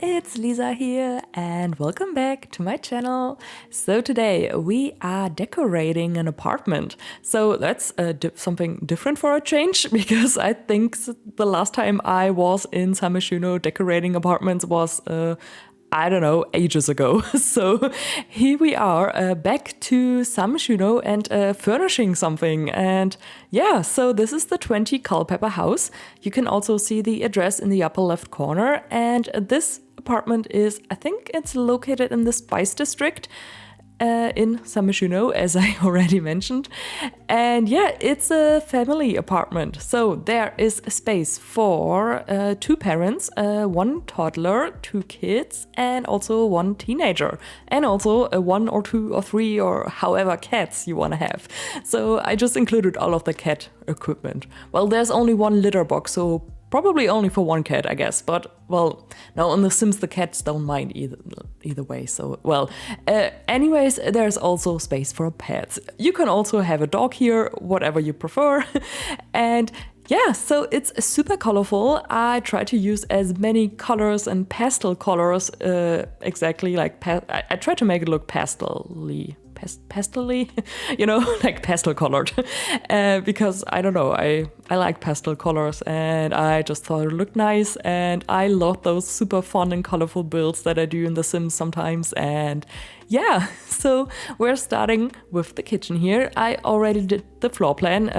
it's Lisa here and welcome back to my channel. So today we are decorating an apartment. So that's something different for a change because I think the last time I was in Sunnysimsie decorating apartments was I don't know, ages ago. So here we are back to Sunnysimsie and furnishing something. And yeah, so this is the 20 Culpeper house. You can also see the address in the upper left corner. And this apartment is, I think it's located in the Spice District. In Sunnysimsie, as I already mentioned. And yeah, it's a family apartment. So there is a space for two parents, one toddler, two kids, and also one teenager. And also one or two or three or however cats you want to have. So I just included all of the cat equipment. Well, there's only one litter box, so probably only for one cat, I guess. But, well, no, on The Sims, the cats don't mind either way. So, well, anyways, there's also space for pets. You can also have a dog here, whatever you prefer. And yeah, so it's super colorful. I try to use as many colors and pastel colors, exactly like, I try to make it look pastel-y. Pastel-y, like pastel colored, because I don't know, I like pastel colors and I just thought it looked nice, and I love those super fun and colorful builds that I do in The Sims sometimes. And yeah, so we're starting with the kitchen here. I already did the floor plan.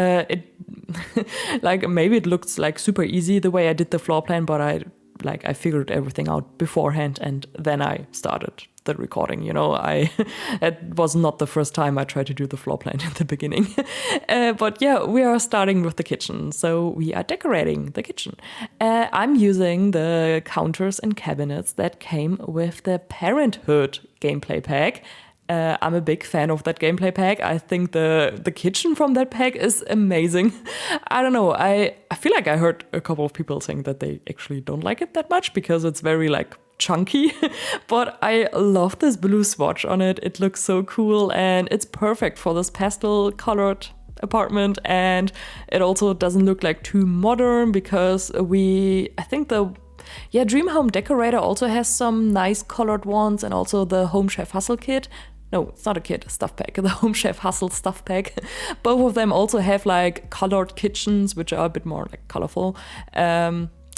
Like maybe it looks like super easy the way I did the floor plan, but I figured everything out beforehand and then I started the recording. It was not the first time I tried to do the floor plan in the beginning. But yeah, we are starting with the kitchen. So we are decorating the kitchen. I'm using the counters and cabinets that came with the Parenthood gameplay pack. I'm a big fan of that gameplay pack. I think the kitchen from that pack is amazing. I don't know, I feel like I heard a couple of people saying that they actually don't like it that much because it's very chunky, but I love this blue swatch on it. It looks so cool and it's perfect for this pastel colored apartment, and it also doesn't look like too modern because I think Dream Home Decorator also has some nice colored ones, and also the Home Chef Hustle kit. No, it's not a kit, a stuff pack, the Home Chef Hustle stuff pack. Both of them also have colored kitchens, which are a bit more colorful.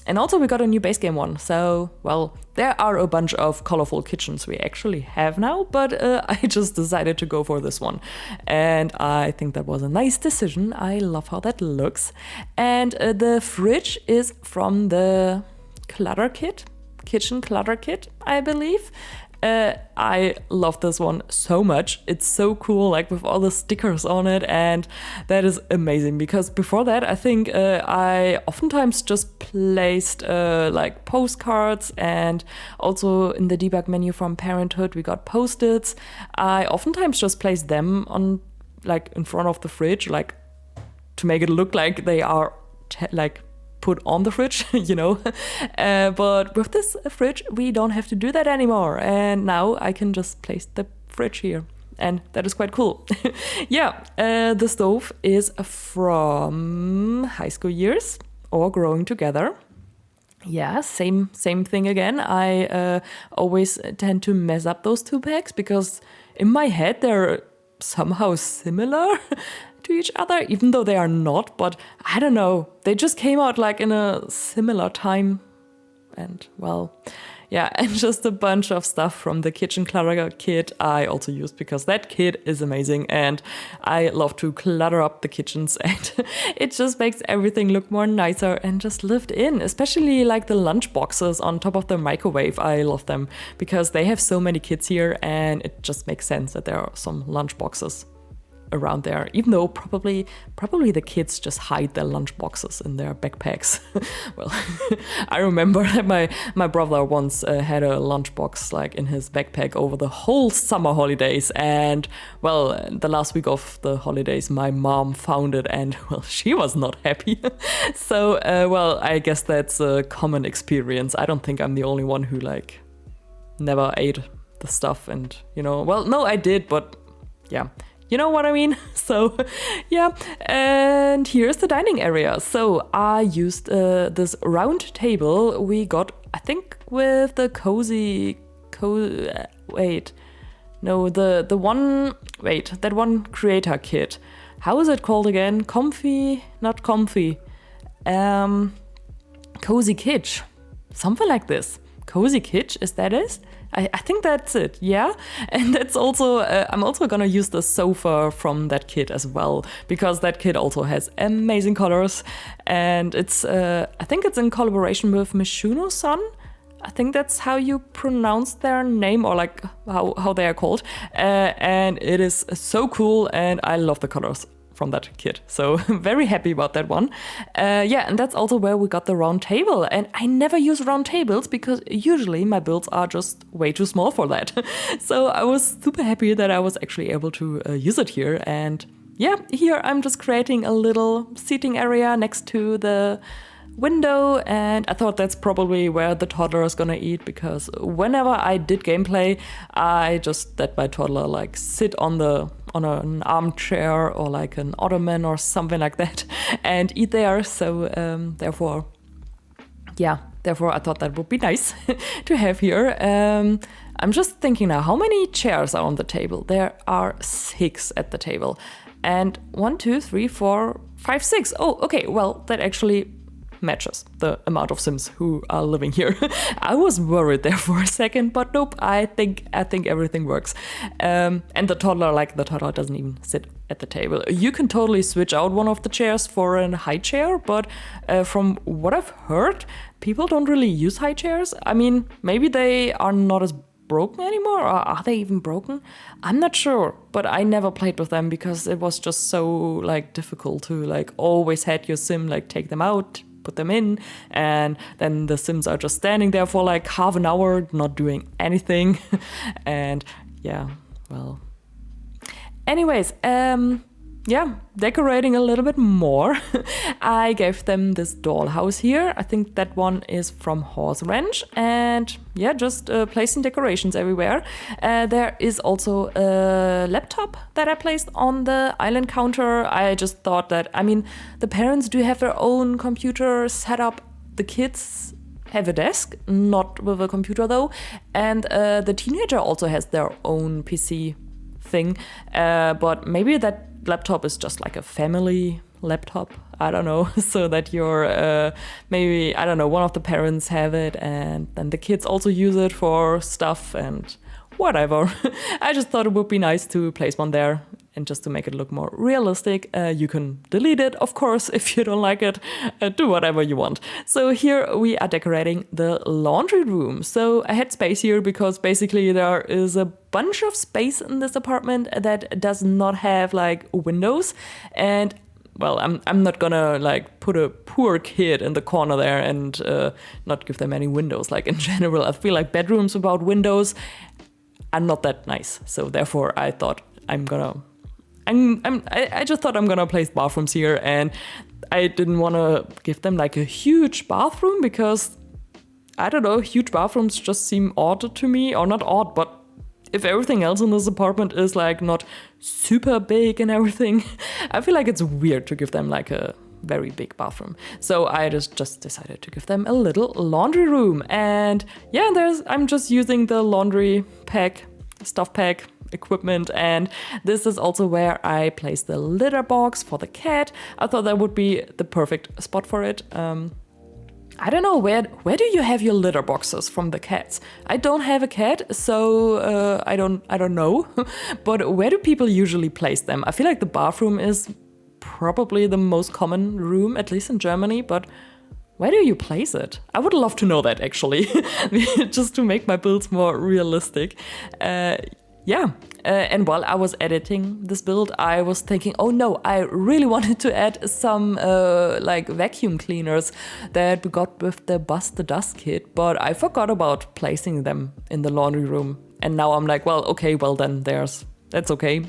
And also we got a new base game one. So, well, there are a bunch of colorful kitchens we actually have now, but I just decided to go for this one. And I think that was a nice decision. I love how that looks. And the fridge is from the clutter kit, kitchen clutter kit, I believe. I love this one so much. It's so cool, with all the stickers on it, and that is amazing because before that I think I oftentimes just placed postcards, and also in the debug menu from Parenthood we got post-its. I oftentimes just placed them on in front of the fridge to make it look like they are put on the fridge, but with this fridge we don't have to do that anymore, and now I can just place the fridge here, and that is quite cool. Yeah, the stove is from high school years or growing together. Yeah, same thing again. I always tend to mess up those two packs because in my head they're somehow similar to each other, even though they are not. But I don't know, they just came out in a similar time. And well, yeah, and just a bunch of stuff from the kitchen clutter kit I also used because that kit is amazing and I love to clutter up the kitchens, and it just makes everything look more nicer and just lived in, especially the lunch boxes on top of the microwave. I love them because they have so many kids here, and it just makes sense that there are some lunch boxes around there, even though probably the kids just hide their lunch boxes in their backpacks. Well, I remember that my brother once had a lunch box in his backpack over the whole summer holidays, and well, the last week of the holidays my mom found it, and well, she was not happy. So well, I guess that's a common experience. I don't think I'm the only one who never ate the stuff, and well, no, I did, but yeah, you know what I mean? So yeah, and here's the dining area. So I used this round table we got, I think with the that one creator kit. How is it called again? Comfy, not comfy. Cozy Kitsch. Something like this. Cozy Kitsch, is that it? I think that's it, yeah? And that's also, I'm also gonna use the sofa from that kit as well, because that kit also has amazing colors, and it's, I think it's in collaboration with Mishuno-san. I think that's how you pronounce their name, or like how they are called, and it is so cool, and I love the colors from that kit. So very happy about that one. Yeah, and that's also where we got the round table. And I never use round tables because usually my builds are just way too small for that. So I was super happy that I was actually able to use it here. And yeah, here I'm just creating a little seating area next to the window, and I thought that's probably where the toddler is gonna eat, because whenever I did gameplay, I just let my toddler like sit on an armchair or like an ottoman or something like that and eat there. So therefore I thought that would be nice to have here. I'm just thinking now, how many chairs are on the table? There are 6 at the table, and 1, 2, 3, 4, 5, 6. Oh, okay, well, that actually matches the amount of Sims who are living here. I was worried there for a second, but nope, I think everything works. And the toddler doesn't even sit at the table. You can totally switch out one of the chairs for a high chair, but from what I've heard, people don't really use high chairs. I mean, maybe they are not as broken anymore, or are they even broken? I'm not sure, but I never played with them because it was just so like difficult to like always had your sim like take them out, put them in, and then the Sims are just standing there for like half an hour not doing anything. And yeah, well, anyways, decorating a little bit more. I gave them this dollhouse here. I think that one is from Horse Ranch, and yeah, just placing decorations everywhere. There is also a laptop that I placed on the island counter. I just thought that, I mean, the parents do have their own computer set up. The kids have a desk, not with a computer though, and the teenager also has their own PC thing, but maybe that laptop is just like a family laptop, I don't know, so that you're maybe, I don't know, one of the parents have it and then the kids also use it for stuff and whatever. I just thought it would be nice to place one there, and just to make it look more realistic. You can delete it, of course, if you don't like it. Do whatever you want. So here we are decorating the laundry room. So I had space here because basically there is a bunch of space in this apartment that does not have like windows, and well, I'm not gonna like put a poor kid in the corner there and not give them any windows. Like in general, I feel like bedrooms without windows are not that nice. So therefore, I thought I just thought I'm gonna place bathrooms here, and I didn't want to give them like a huge bathroom because I don't know, huge bathrooms just seem odd to me, or not odd, but if everything else in this apartment is like not super big and everything, I feel like it's weird to give them like a very big bathroom. So I just decided to give them a little laundry room. And yeah, I'm just using the laundry pack, stuff pack equipment, and this is also where I placed the litter box for the cat. I thought that would be the perfect spot for it. I don't know, where do you have your litter boxes from the cats? I don't have a cat, so I don't know. But where do people usually place them? I feel like the bathroom is probably the most common room, at least in Germany, but where do you place it? I would love to know that, actually, just to make my builds more realistic. And while I was editing this build, I was thinking, oh no, I really wanted to add some like vacuum cleaners that we got with the Bust the Dust kit, but I forgot about placing them in the laundry room. And now I'm like, well, okay, well then that's okay.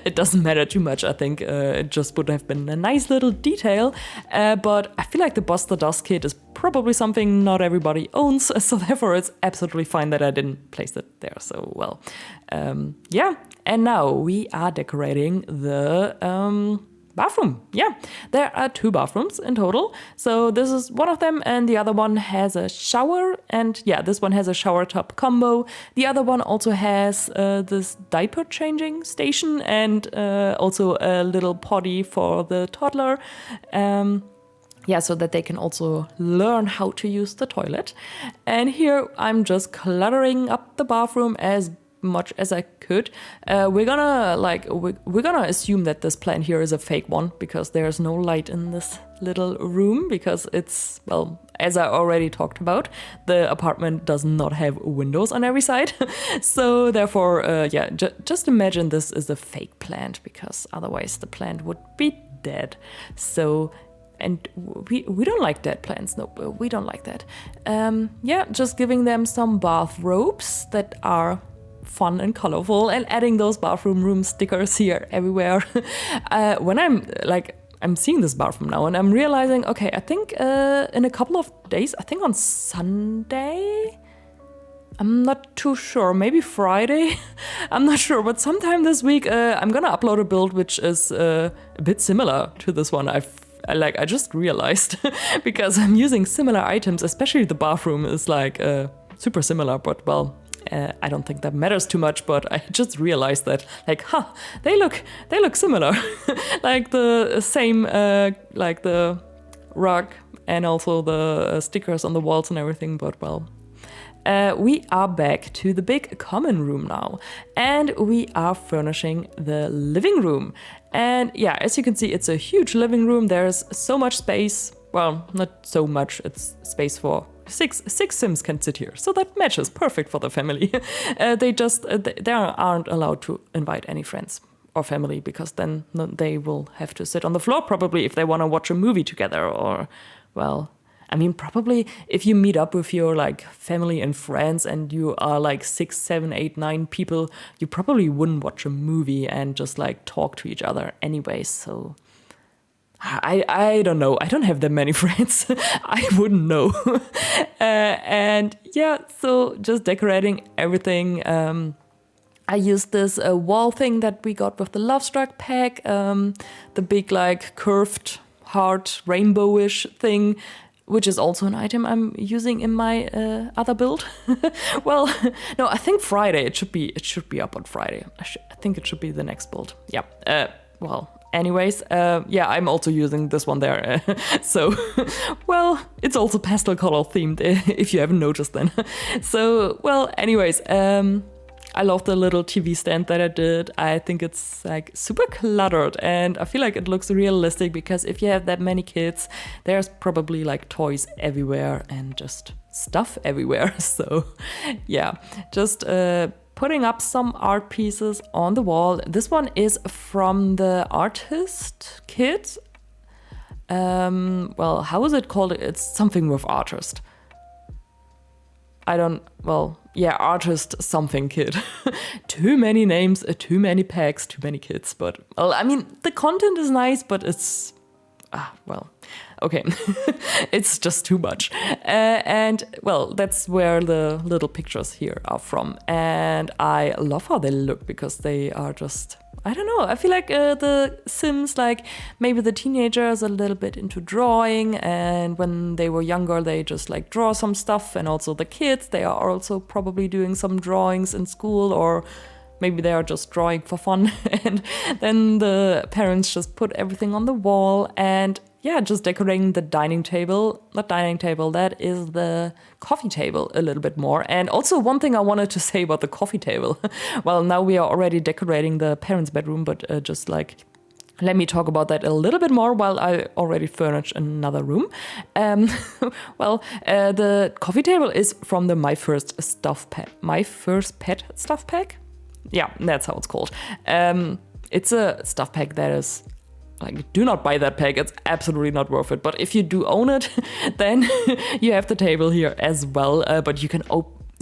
It doesn't matter too much, I think. It just would have been a nice little detail. But I feel like the Bust the Dust kit is probably something not everybody owns. So therefore, it's absolutely fine that I didn't place it there. So, well, yeah. And now we are decorating the bathroom. Yeah, there are 2 bathrooms in total. So this is one of them, and the other one has a shower. And yeah, this one has a shower tub combo. The other one also has this diaper changing station and also a little potty for the toddler. Yeah, so that they can also learn how to use the toilet. And here I'm just cluttering up the bathroom as much as I could. We're gonna assume that this plant here is a fake one because there's no light in this little room because it's, well, as I already talked about, the apartment does not have windows on every side. So therefore, just imagine this is a fake plant because otherwise the plant would be dead. So, and we don't like dead plants. No, we don't like that. Just giving them some bathrobes that are fun and colorful and adding those bathroom room stickers here everywhere. When I'm seeing this bathroom now and I'm realizing, okay, I think in a couple of days, I think on Sunday, I'm not too sure, maybe Friday, I'm not sure, but sometime this week I'm gonna upload a build which is a bit similar to this one. I just realized because I'm using similar items, especially the bathroom is like super similar, but well, I don't think that matters too much, but I just realized that, like, they look similar, like the same, like the rug and also the stickers on the walls and everything. But well, we are back to the big common room now, and we are furnishing the living room. And yeah, as you can see, it's a huge living room. There's so much space. Well, not so much. It's space for six Sims can sit here, so that matches perfect for the family. They aren't allowed to invite any friends or family because then they will have to sit on the floor probably if they want to watch a movie together. Or, well, I mean, probably if you meet up with your like family and friends and you are like 6, 7, 8, 9 people, you probably wouldn't watch a movie and just like talk to each other anyway. So I don't know. I don't have that many friends. I wouldn't know. And yeah, so just decorating everything. I used this wall thing that we got with the Love Struck pack, the big like curved heart rainbowish thing, which is also an item I'm using in my other build. Well, no, I think Friday. It should be up on Friday. I think it should be the next build. Yeah. Well. Anyways, I'm also using this one there. So, well, it's also pastel color themed, if you haven't noticed then. So, well, anyways, I love the little TV stand that I did. I think it's like super cluttered and I feel like it looks realistic because if you have that many kids, there's probably like toys everywhere and just stuff everywhere. So, yeah, just putting up some art pieces on the wall. This one is from the artist kit. Well, how is it called? It's something with artist. Artist something kit. Too many names, too many packs, too many kits. But, well, I mean, the content is nice, but it's, okay, it's just too much. And well, that's where the little pictures here are from. And I love how they look because they are just, I don't know, I feel like the Sims, like maybe the teenagers are a little bit into drawing and when they were younger, they just like draw some stuff. And also the kids, they are also probably doing some drawings in school or maybe they are just drawing for fun. And then the parents just put everything on the wall and yeah, just decorating the dining table. Not dining table, that is the coffee table a little bit more. And also one thing I wanted to say about the coffee table. Well, now we are already decorating the parents' bedroom, but just like, let me talk about that a little bit more while I already furnished another room. The coffee table is from the My First Pet stuff pack. Yeah, that's how it's called. It's a stuff pack that is like, do not buy that pack. It's absolutely not worth it. But if you do own it, then you have the table here as well. But you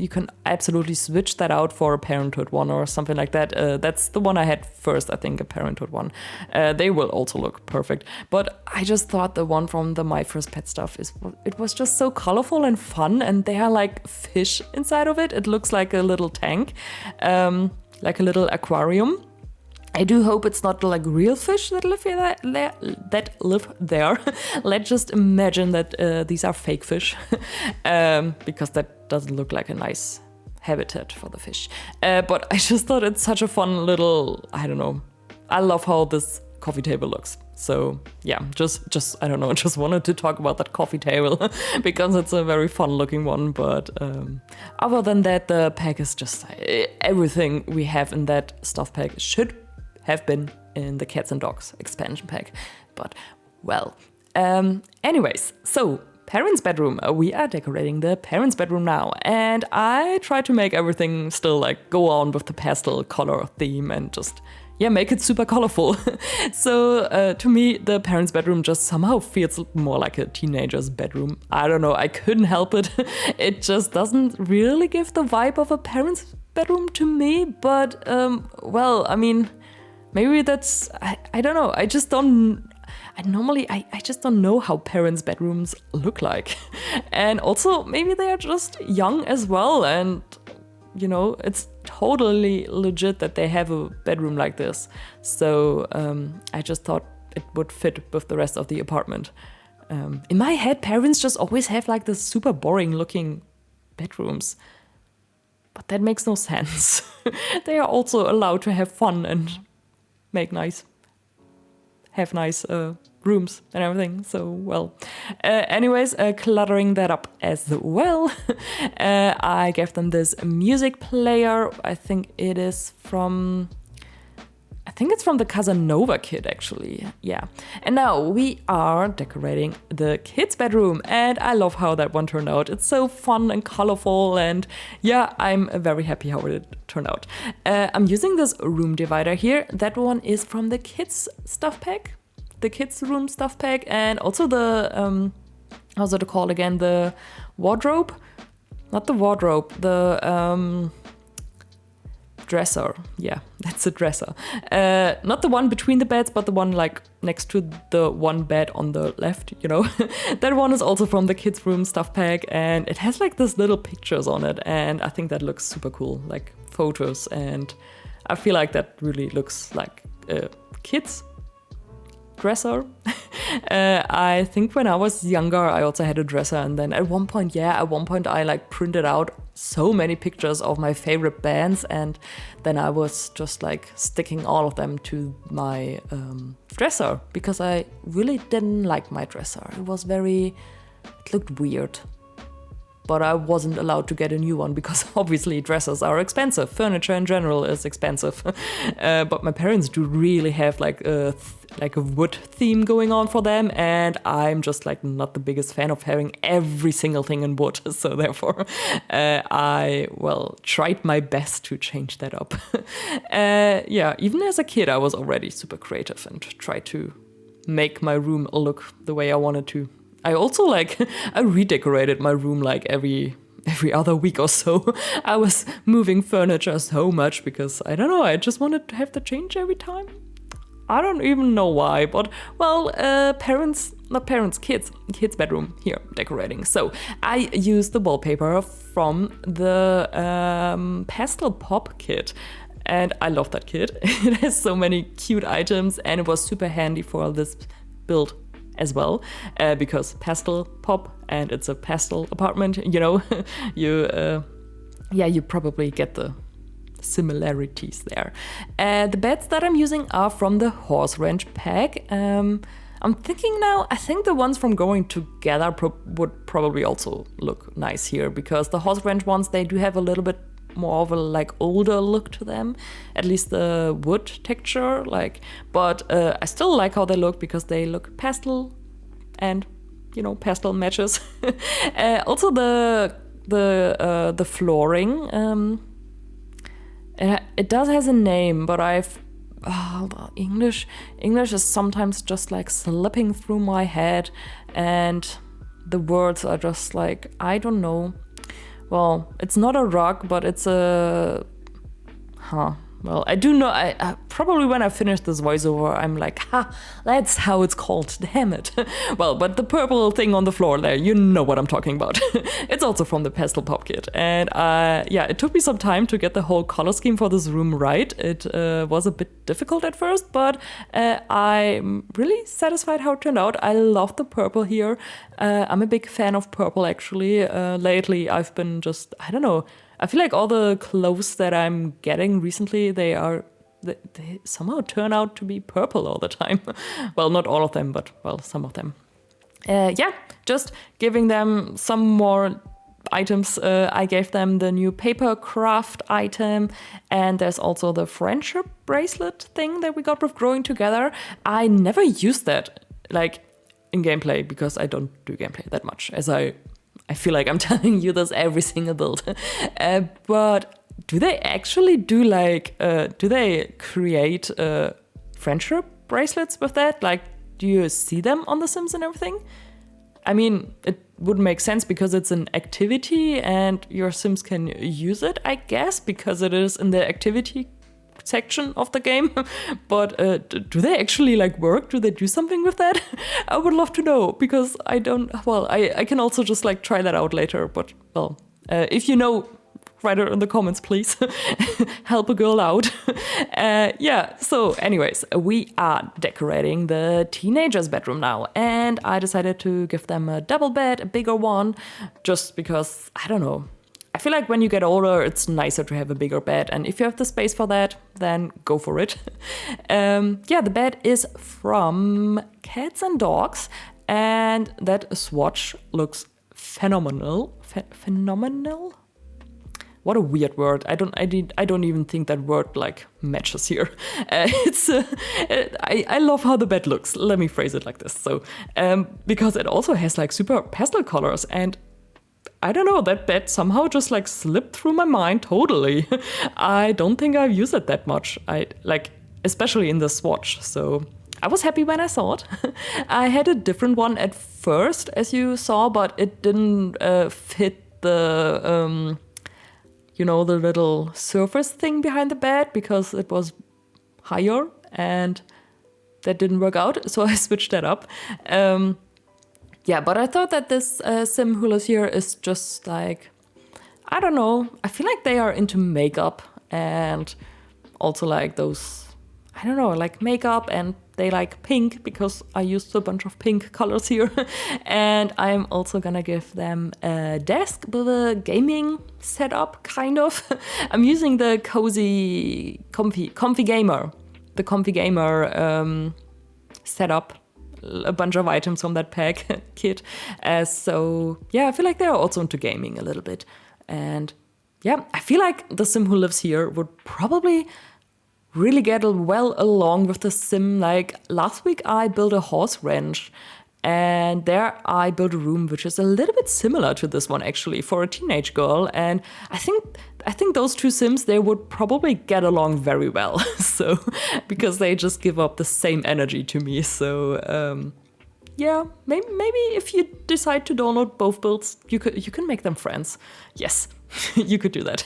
can absolutely switch that out for a Parenthood one or something like that. That's the one I had first, I think, a Parenthood one. They will also look perfect. But I just thought the one from the My First Pet stuff it was just so colorful and fun. And they are like fish inside of it. It looks like a little tank, like a little aquarium. I do hope it's not like real fish that live there. Let's just imagine that these are fake fish, because that doesn't look like a nice habitat for the fish. But I just thought it's such a fun little, I don't know. I love how this coffee table looks. So yeah, just I don't know, just wanted to talk about that coffee table because it's a very fun looking one. But other than that, the pack is just everything we have in that stuff pack should have been in the Cats and Dogs expansion pack. But well, anyways, so parents' bedroom. We are decorating the parents' bedroom now, and I try to make everything still like go on with the pastel color theme and just make it super colorful. So to me, the parents' bedroom just somehow feels more like a teenager's bedroom. I don't know, I couldn't help it. It just doesn't really give the vibe of a parent's bedroom to me, but well, I mean, maybe that's, I don't know, I just don't know how parents' bedrooms look like. And also, maybe they are just young as well, and you know, it's totally legit that they have a bedroom like this. So I just thought it would fit with the rest of the apartment. In my head, parents just always have like this super boring looking bedrooms. But that makes no sense. They are also allowed to have fun and have nice rooms and everything. So, well, anyways, cluttering that up as well. I gave them this music player. I think it's from the Casanova kit, actually. Yeah. And now we are decorating the kids' bedroom, and I love how that one turned out. It's so fun and colorful, and yeah, I'm very happy how it turned out. I'm using this room divider here. That one is from the kids' stuff pack, the kids' room stuff pack, and also the how's it called again? The wardrobe, not the wardrobe, the dresser. Yeah, that's a dresser. Not the one between the beds, but the one like next to the one bed on the left, you know. That one is also from the kids' room stuff pack, and it has like this little pictures on it, and I think that looks super cool, like photos, and I feel like that really looks like a kids dresser. I think when I was younger, I also had a dresser, and then at one point I like printed out so many pictures of my favorite bands, and then I was just like sticking all of them to my dresser because I really didn't like my dresser. It looked weird. But I wasn't allowed to get a new one because obviously dressers are expensive. Furniture in general is expensive. But my parents do really have like a wood theme going on for them, and I'm just like not the biggest fan of having every single thing in wood. So therefore, I tried my best to change that up. Yeah, even as a kid, I was already super creative and tried to make my room look the way I wanted to. I also I redecorated my room like every other week or so. I was moving furniture so much because I don't know, I just wanted to have the change every time. I don't even know why, but kids' bedroom here decorating. So I used the wallpaper from the Pastel Pop kit. And I love that kit. It has so many cute items, and it was super handy for this build as well, because pastel pop and it's a pastel apartment, you know. You probably get the similarities there. The beds that I'm using are from the horse ranch pack. I'm thinking now, I think the ones from Going Together would probably also look nice here, because the horse ranch ones, they do have a little bit more of a older look to them, at least the wood texture, but I still like how they look because they look pastel, and you know, pastel matches. Also the flooring, it does has a name, but English is sometimes just slipping through my head, and the words are just I don't know. Well, it's not a rug, but it's a... Well, I do know... probably when I finish this voiceover, I'm like, ha, that's how it's called, damn it. Well, but the purple thing on the floor there, you know what I'm talking about. It's also from the Pastel Pop Kit. And yeah, it took me some time to get the whole color scheme for this room right. It was a bit difficult at first, but I'm really satisfied how it turned out. I love the purple here. I'm a big fan of purple, actually. Lately, I've been just, I don't know, I feel like all the clothes that I'm getting recently, they somehow turn out to be purple all the time. Well, not all of them, but, well, some of them. Yeah, just giving them some more items. I gave them the new paper craft item, and there's also the friendship bracelet thing that we got with growing together. I never used that, like, in gameplay, because I don't do gameplay that much, as I feel like I'm telling you this every single build. But do they actually do do they create friendship bracelets with that? Like, do you see them on The Sims and everything? I mean, it would make sense because it's an activity and your Sims can use it, I guess, because it is in the activity section of the game. But do they actually work? Do they do something with that? I would love to know, because I don't, well, I can also just try that out later, but well, if you know, write it in the comments, please. Help a girl out. Yeah, so anyways, we are decorating the teenager's bedroom now, and I decided to give them a double bed, a bigger one, just because, I don't know, I feel like when you get older, it's nicer to have a bigger bed, and if you have the space for that, then go for it. Yeah, the bed is from Cats and Dogs, and that swatch looks phenomenal. Phenomenal? What a weird word. I don't even think that word matches here. I love how the bed looks. Let me phrase it like this. So, because it also has super pastel colors, and I don't know, that bed somehow just slipped through my mind totally. I don't think I've used it that much. Especially in the swatch. So I was happy when I saw it. I had a different one at first, as you saw, but it didn't fit the the little surface thing behind the bed, because it was higher, and that didn't work out. So I switched that up. Yeah, but I thought that this sim who lives here is just I don't know, I feel like they are into makeup, and also those, I don't know, makeup, and they like pink, because I used a bunch of pink colors here. And I'm also gonna give them a desk with a gaming setup, kind of. I'm using the comfy gamer, the comfy gamer setup. A bunch of items from that pack kit. So yeah, I feel like they're also into gaming a little bit. And yeah, I feel like the sim who lives here would probably really get well along with the sim. Last week I built a horse ranch, and there I built a room which is a little bit similar to this one, actually, for a teenage girl. And I think those two sims, they would probably get along very well. So, because they just give up the same energy to me. So yeah, maybe if you decide to download both builds, you can make them friends. Yes, you could do that.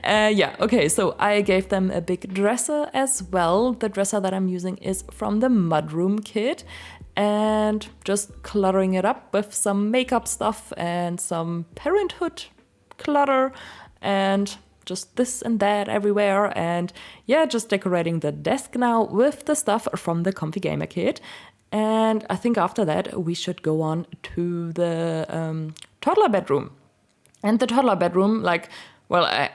Yeah, okay, so I gave them a big dresser as well. The dresser that I'm using is from the Mudroom kit, and just cluttering it up with some makeup stuff and some parenthood clutter, and just this and that everywhere. And yeah, just decorating the desk now with the stuff from the Comfy Gamer kit. And I think after that, we should go on to the toddler bedroom. And the toddler bedroom, well, I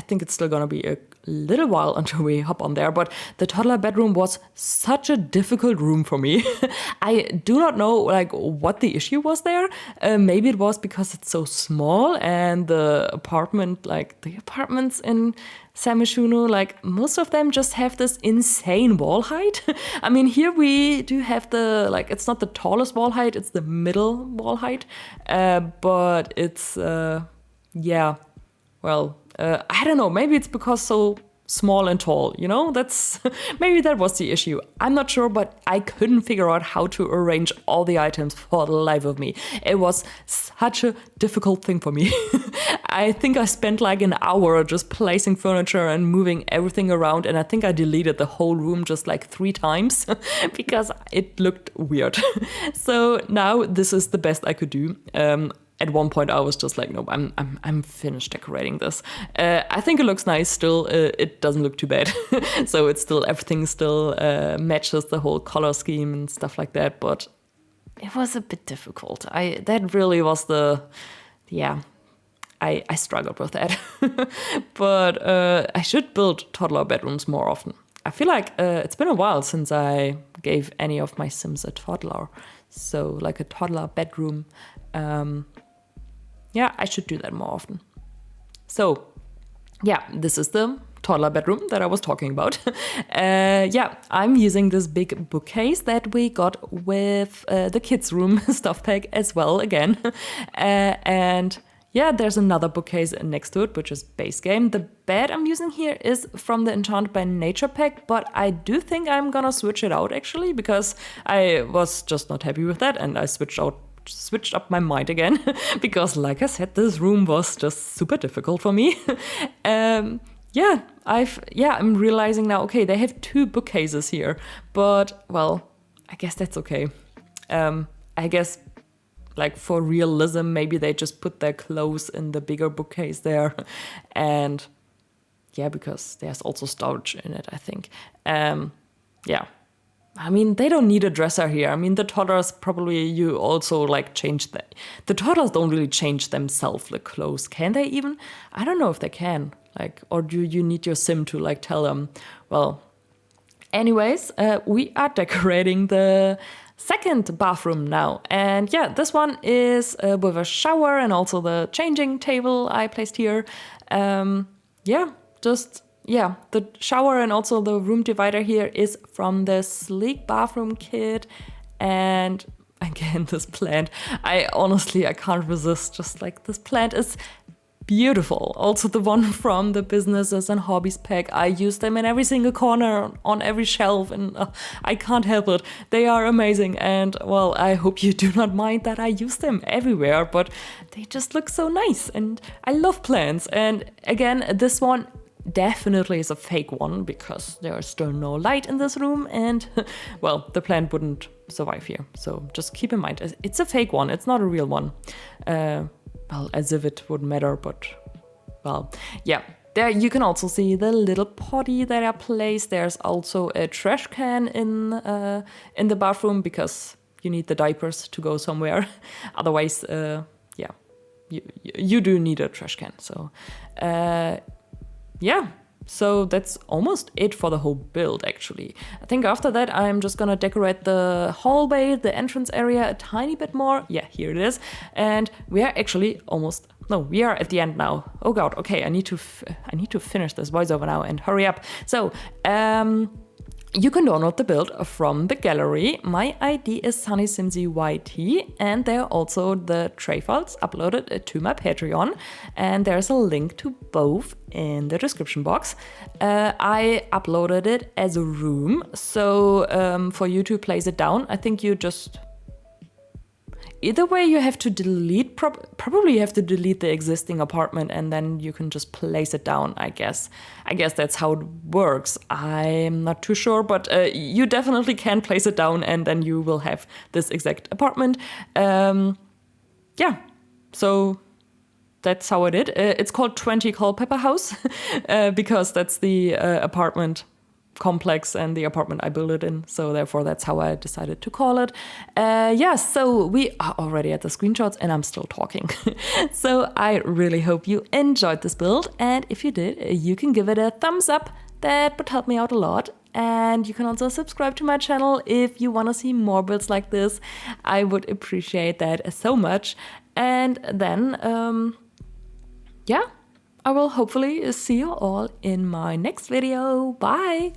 think it's still gonna be a little while until we hop on there, but the toddler bedroom was such a difficult room for me. I do not know what the issue was there. Maybe it was because it's so small, and the apartments in Samishunu, most of them just have this insane wall height. I mean, here we do have it's not the tallest wall height, it's the middle wall height. But it's, yeah, well, I don't know, maybe it's because so small and tall, that's maybe that was the issue. I'm not sure, but I couldn't figure out how to arrange all the items for the life of me. It was such a difficult thing for me. I think I spent like an hour just placing furniture and moving everything around, and I think I deleted the whole room just like 3 times because it looked weird. So now this is the best I could do. At one point I was just like, no, I'm finished decorating this. I think it looks nice still. It doesn't look too bad. So it's still, everything still matches the whole color scheme and stuff like that. But it was a bit difficult. That really was I struggled with that. But I should build toddler bedrooms more often. I feel like it's been a while since I gave any of my Sims a toddler. So like a toddler bedroom. Yeah, I should do that more often. So yeah, this is the toddler bedroom that I was talking about. Yeah, I'm using this big bookcase that we got with the kids' room stuff pack as well again. And yeah, there's another bookcase next to it, which is base game. The bed I'm using here is from the Enchanted by Nature pack, but I do think I'm gonna switch it out actually, because I was just not happy with that and I switched up my mind again because like I said, this room was just super difficult for me. I'm realizing now, okay, they have 2 bookcases here, but well, I guess that's okay. I guess like for realism, maybe they just put their clothes in the bigger bookcase there. And yeah, because there's also storage in it, I think. Yeah. I mean, they don't need a dresser here. I mean, the toddlers probably, you also like change that. The toddlers don't really change themselves the clothes. Can they even? I don't know if they can. Like, or do you need your sim to like tell them? Well, anyways, we are decorating the second bathroom now. And yeah, this one is with a shower and also the changing table I placed here. The shower and also the room divider here is from the Sleek Bathroom Kit. And again, this plant, I can't resist. Just like this plant is beautiful. Also the one from the Businesses and Hobbies pack. I use them in every single corner, on every shelf, and I can't help it. They are amazing. And well, I hope you do not mind that I use them everywhere, but they just look so nice. And I love plants. And again, this one definitely is a fake one because there is still no light in this room and well, the plant wouldn't survive here. So just keep in mind, it's a fake one. It's not a real one. Well, as if it would matter, but well, yeah. There you can also see the little potty that I placed. There's also a trash can in the bathroom because you need the diapers to go somewhere. Otherwise, you do need a trash can. So, yeah, so that's almost it for the whole build, actually. I think after that, I'm just gonna decorate the hallway, the entrance area a tiny bit more. Yeah, here it is. And we are actually we are at the end now. Oh God, okay, I need to finish this voiceover now and hurry up. So, you can download the build from the gallery. My ID is Sunnysimsie YT, and there are also the tray files uploaded to my Patreon, and there's a link to both in the description box. I uploaded it as a room, so for you to place it down, I think you just... Either way, you have to delete, probably you have to delete the existing apartment and then you can just place it down, I guess. I guess that's how it works. I'm not too sure, but you definitely can place it down and then you will have this exact apartment. Yeah, so that's how I did. It's called 20 Culpepper House because that's the apartment complex and the apartment I built it in, so therefore that's how I decided to call it. So we are already at the screenshots and I'm still talking. So I really hope you enjoyed this build, and if you did, you can give it a thumbs up. That would help me out a lot. And you can also subscribe to my channel if you want to see more builds like this. I would appreciate that so much. And then I will hopefully see you all in my next video. Bye!